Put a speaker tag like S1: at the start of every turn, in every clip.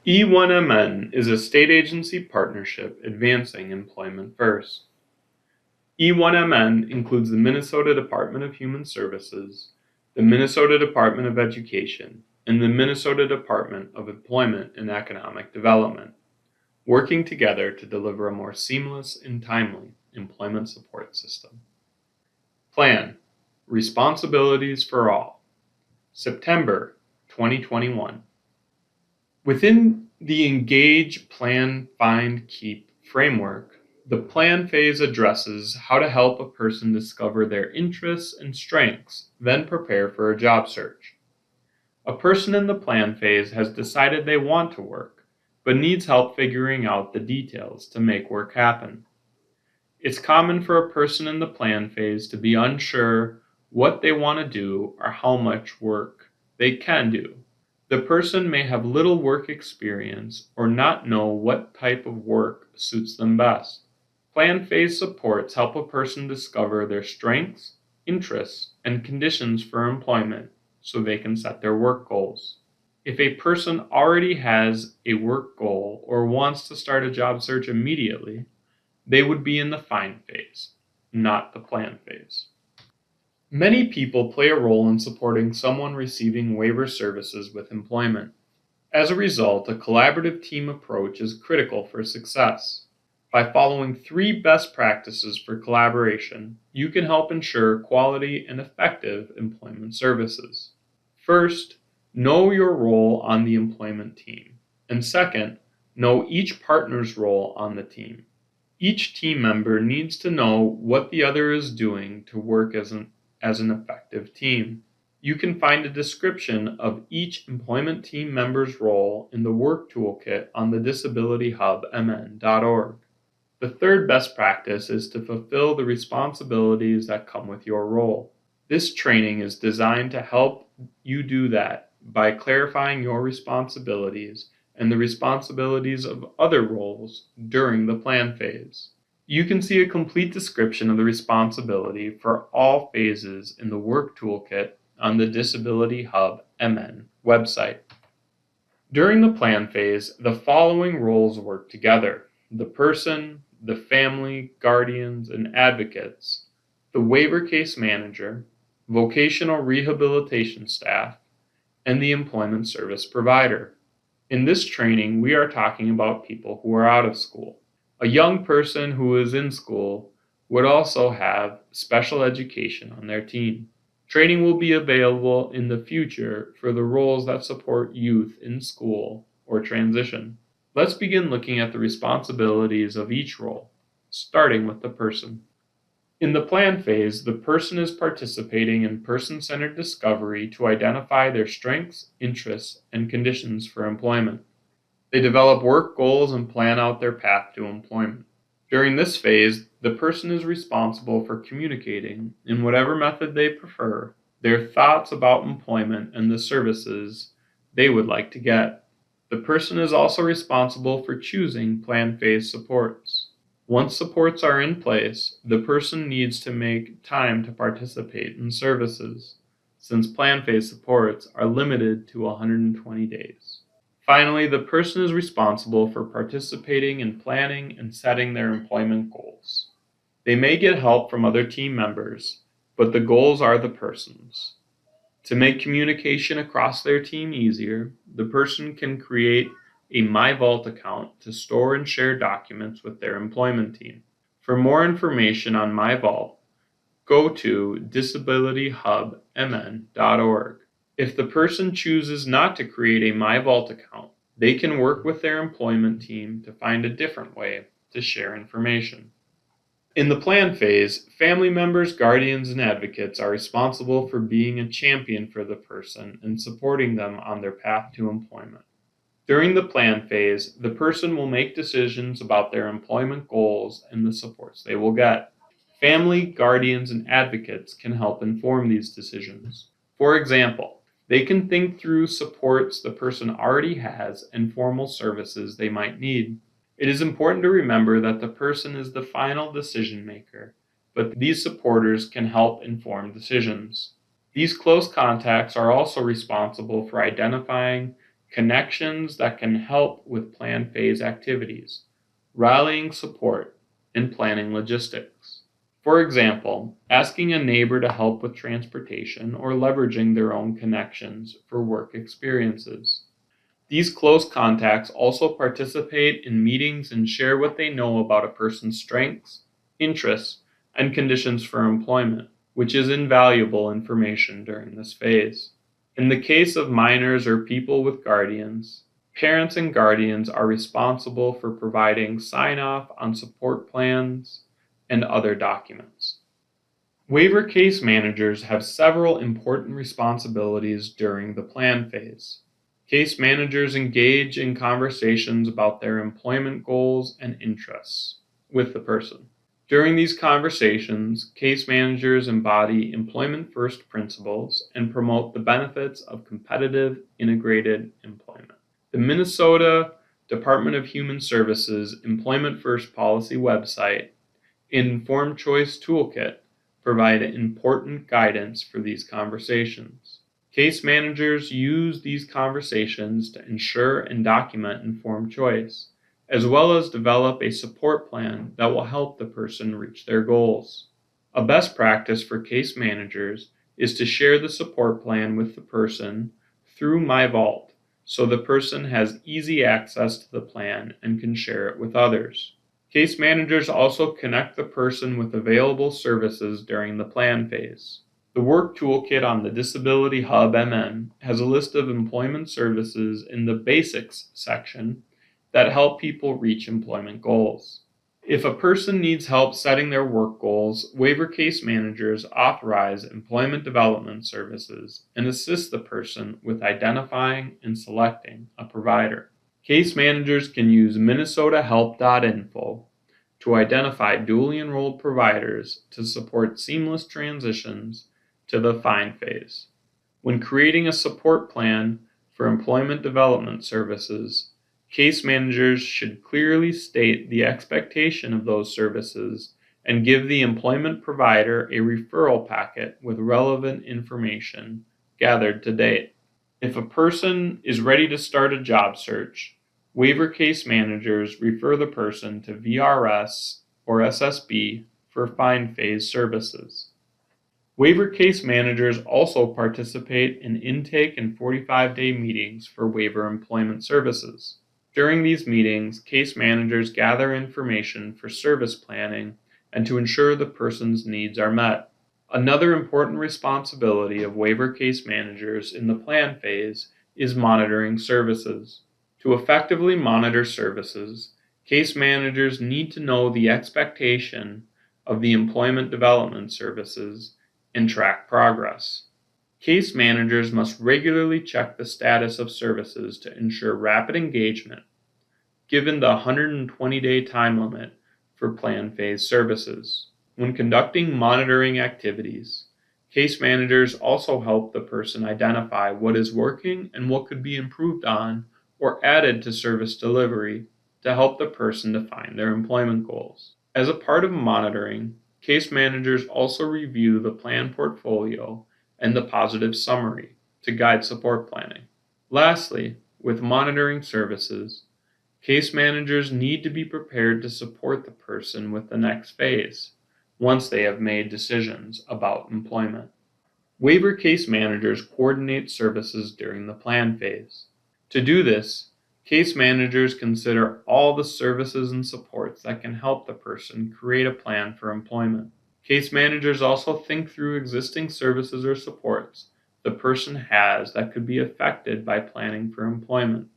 S1: E1MN is a state agency partnership advancing employment first. E1MN includes the Minnesota Department of Human Services, the Minnesota Department of Education, and the Minnesota Department of Employment and Economic Development, working together to deliver a more seamless and timely employment support system. Plan: Responsibilities for All. September 2021. Within the Engage, Plan, Find, Keep framework, the plan phase addresses how to help a person discover their interests and strengths, then prepare for a job search. A person in the plan phase has decided they want to work, but needs help figuring out the details to make work happen. It's common for a person in the plan phase to be unsure what they want to do or how much work they can do. The person may have little work experience or not know what type of work suits them best. Plan phase supports help a person discover their strengths, interests, and conditions for employment so they can set their work goals. If a person already has a work goal or wants to start a job search immediately, they would be in the find phase, not the plan phase. Many people play a role in supporting someone receiving waiver services with employment. As a result, a collaborative team approach is critical for success. By following 3 best practices for collaboration, you can help ensure quality and effective employment services. First, know your role on the employment team. And second, know each partner's role on the team. Each team member needs to know what the other is doing to work as an effective team. You can find a description of each employment team member's role in the work toolkit on the disabilityhubmn.org. The third best practice is to fulfill the responsibilities that come with your role. This training is designed to help you do that by clarifying your responsibilities and the responsibilities of other roles during the plan phase. You can see a complete description of the responsibility for all phases in the work toolkit on the Disability Hub MN website. During the plan phase, the following roles work together: the person, the family, guardians, and advocates, the waiver case manager, vocational rehabilitation staff, and the employment service provider. In this training, we are talking about people who are out of school. A young person who is in school would also have special education on their team. Training will be available in the future for the roles that support youth in school or transition. Let's begin looking at the responsibilities of each role, starting with the person. In the plan phase, the person is participating in person-centered discovery to identify their strengths, interests, and conditions for employment. They develop work goals and plan out their path to employment. During this phase, the person is responsible for communicating, in whatever method they prefer, their thoughts about employment and the services they would like to get. The person is also responsible for choosing plan phase supports. Once supports are in place, the person needs to make time to participate in services, since plan phase supports are limited to 120 days. Finally, the person is responsible for participating in planning and setting their employment goals. They may get help from other team members, but the goals are the person's. To make communication across their team easier, the person can create a MyVault account to store and share documents with their employment team. For more information on MyVault, go to disabilityhubmn.org. If the person chooses not to create a MyVault account, they can work with their employment team to find a different way to share information. In the plan phase, family members, guardians, and advocates are responsible for being a champion for the person and supporting them on their path to employment. During the plan phase, the person will make decisions about their employment goals and the supports they will get. Family, guardians, and advocates can help inform these decisions. For example, they can think through supports the person already has and formal services they might need. It is important to remember that the person is the final decision maker, but these supporters can help inform decisions. These close contacts are also responsible for identifying connections that can help with plan phase activities, rallying support, and planning logistics. For example, asking a neighbor to help with transportation or leveraging their own connections for work experiences. These close contacts also participate in meetings and share what they know about a person's strengths, interests, and conditions for employment, which is invaluable information during this phase. In the case of minors or people with guardians, parents and guardians are responsible for providing sign-off on support plans and other documents. Waiver case managers have several important responsibilities during the plan phase. Case managers engage in conversations about their employment goals and interests with the person. During these conversations, case managers embody employment-first principles and promote the benefits of competitive, integrated employment. The Minnesota Department of Human Services Employment First Policy website and Informed Choice Toolkit provide important guidance for these conversations. Case managers use these conversations to ensure and document informed choice, as well as develop a support plan that will help the person reach their goals. A best practice for case managers is to share the support plan with the person through My Vault, so the person has easy access to the plan and can share it with others. Case managers also connect the person with available services during the plan phase. The Work Toolkit on the Disability Hub MN has a list of employment services in the Basics section that help people reach employment goals. If a person needs help setting their work goals, waiver case managers authorize employment development services and assist the person with identifying and selecting a provider. Case managers can use minnesotahelp.info to identify dually enrolled providers to support seamless transitions to the find phase. When creating a support plan for employment development services, case managers should clearly state the expectation of those services and give the employment provider a referral packet with relevant information gathered to date. If a person is ready to start a job search, waiver case managers refer the person to VRS or SSB for find phase services. Waiver case managers also participate in intake and 45-day meetings for waiver employment services. During these meetings, case managers gather information for service planning and to ensure the person's needs are met. Another important responsibility of waiver case managers in the plan phase is monitoring services. To effectively monitor services, case managers need to know the expectation of the employment development services and track progress. Case managers must regularly check the status of services to ensure rapid engagement, given the 120-day time limit for plan phase services. When conducting monitoring activities, case managers also help the person identify what is working and what could be improved on or added to service delivery to help the person define their employment goals. As a part of monitoring, case managers also review the plan portfolio and the positive summary to guide support planning. Lastly, with monitoring services, case managers need to be prepared to support the person with the next phase once they have made decisions about employment. Waiver case managers coordinate services during the plan phase. To do this, case managers consider all the services and supports that can help the person create a plan for employment. Case managers also think through existing services or supports the person has that could be affected by planning for employment.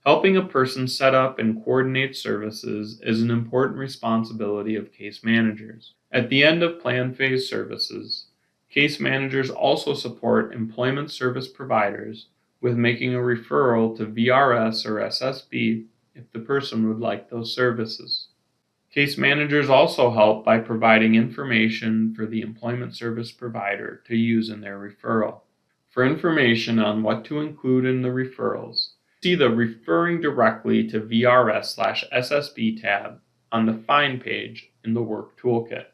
S1: Helping a person set up and coordinate services is an important responsibility of case managers. At the end of plan phase services, case managers also support employment service providers with making a referral to VRS or SSB if the person would like those services. Case managers also help by providing information for the employment service provider to use in their referral. For information on what to include in the referrals, see the Referring Directly to VRS/SSB tab on the Find page in the Work Toolkit.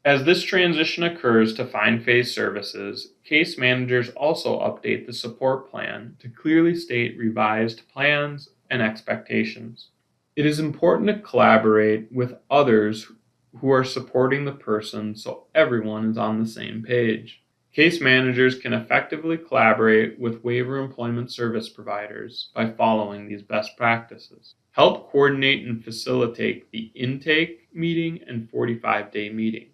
S1: As this transition occurs to find phase services, case managers also update the support plan to clearly state revised plans and expectations. It is important to collaborate with others who are supporting the person so everyone is on the same page. Case managers can effectively collaborate with waiver employment service providers by following these best practices. Help coordinate and facilitate the intake meeting and 45-day meetings.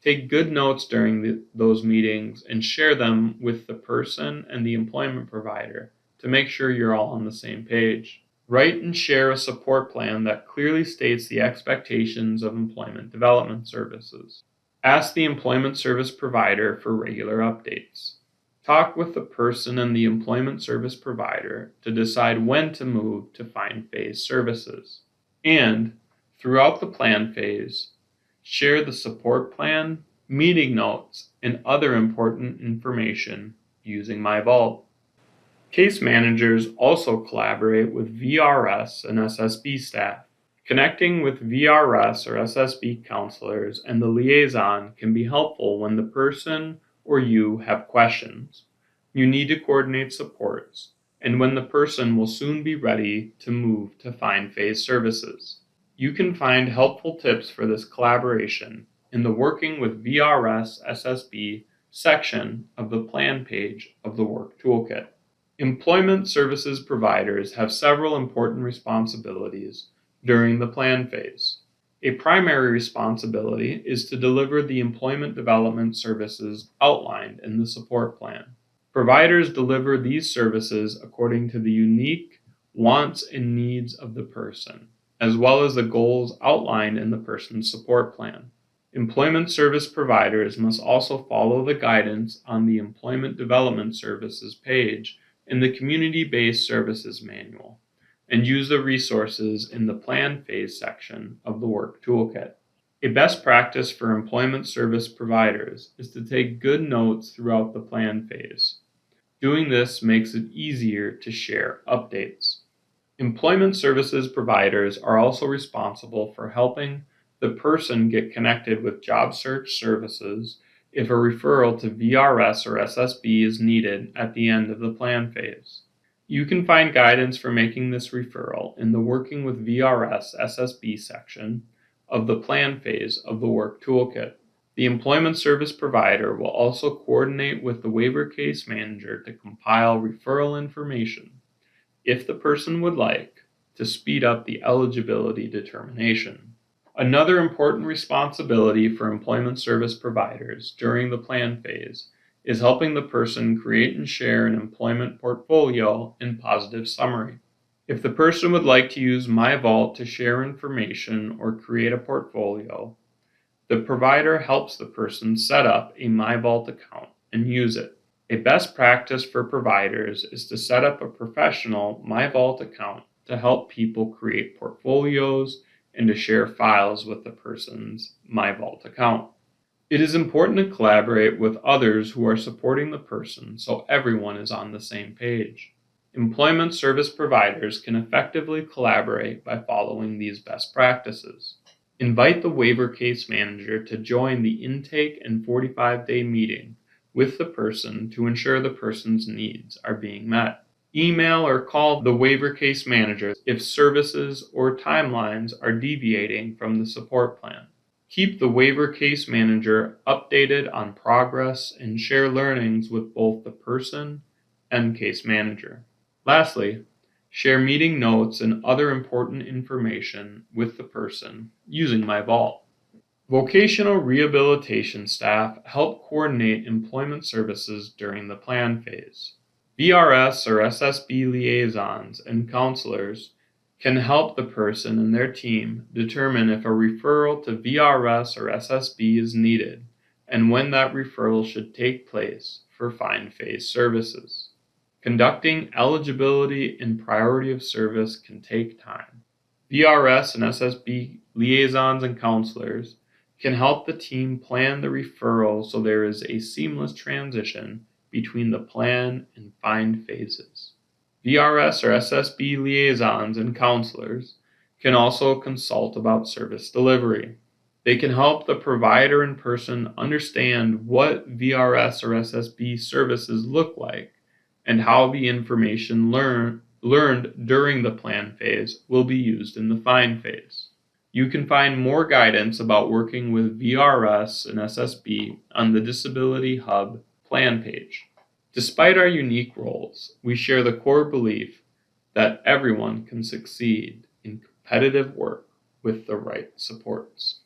S1: Take good notes during those meetings and share them with the person and the employment provider to make sure you're all on the same page. Write and share a support plan that clearly states the expectations of employment development services. Ask the employment service provider for regular updates. Talk with the person and the employment service provider to decide when to move to find phase services. And, throughout the plan phase, share the support plan, meeting notes, and other important information using MyVault. Case managers also collaborate with VRS and SSB staff. Connecting with VRS or SSB counselors and the liaison can be helpful when the person or you have questions, you need to coordinate supports, and when the person will soon be ready to move to find phase services. You can find helpful tips for this collaboration in the Working with VRS SSB section of the plan page of the Work Toolkit. Employment services providers have several important responsibilities during the plan phase. A primary responsibility is to deliver the employment development services outlined in the support plan. Providers deliver these services according to the unique wants and needs of the person, as well as the goals outlined in the person's support plan. Employment service providers must also follow the guidance on the Employment Development Services page in the Community-Based Services Manual, and use the resources in the Plan Phase section of the Work Toolkit. A best practice for employment service providers is to take good notes throughout the plan phase. Doing this makes it easier to share updates. Employment services providers are also responsible for helping the person get connected with job search services if a referral to VRS or SSB is needed at the end of the plan phase. You can find guidance for making this referral in the Working with VRS SSB section of the plan phase of the Work Toolkit. The employment service provider will also coordinate with the waiver case manager to compile referral information, if the person would like, to speed up the eligibility determination. Another important responsibility for employment service providers during the plan phase is helping the person create and share an employment portfolio and positive summary. If the person would like to use MyVault to share information or create a portfolio, the provider helps the person set up a MyVault account and use it. A best practice for providers is to set up a professional MyVault account to help people create portfolios and to share files with the person's MyVault account. It is important to collaborate with others who are supporting the person so everyone is on the same page. Employment service providers can effectively collaborate by following these best practices. Invite the waiver case manager to join the intake and 45-day meeting with the person to ensure the person's needs are being met. Email or call the waiver case manager if services or timelines are deviating from the support plan. Keep the waiver case manager updated on progress and share learnings with both the person and case manager. Lastly, share meeting notes and other important information with the person using MyVault. Vocational rehabilitation staff help coordinate employment services during the plan phase. VRS or SSB liaisons and counselors can help the person and their team determine if a referral to VRS or SSB is needed and when that referral should take place for find phase services. Conducting eligibility and priority of service can take time. VRS and SSB liaisons and counselors can help the team plan the referral so there is a seamless transition between the plan and find phases. VRS or SSB liaisons and counselors can also consult about service delivery. They can help the provider and person understand what VRS or SSB services look like and how the information learned during the plan phase will be used in the find phase. You can find more guidance about working with VRS and SSB on the Disability Hub plan page. Despite our unique roles, we share the core belief that everyone can succeed in competitive work with the right supports.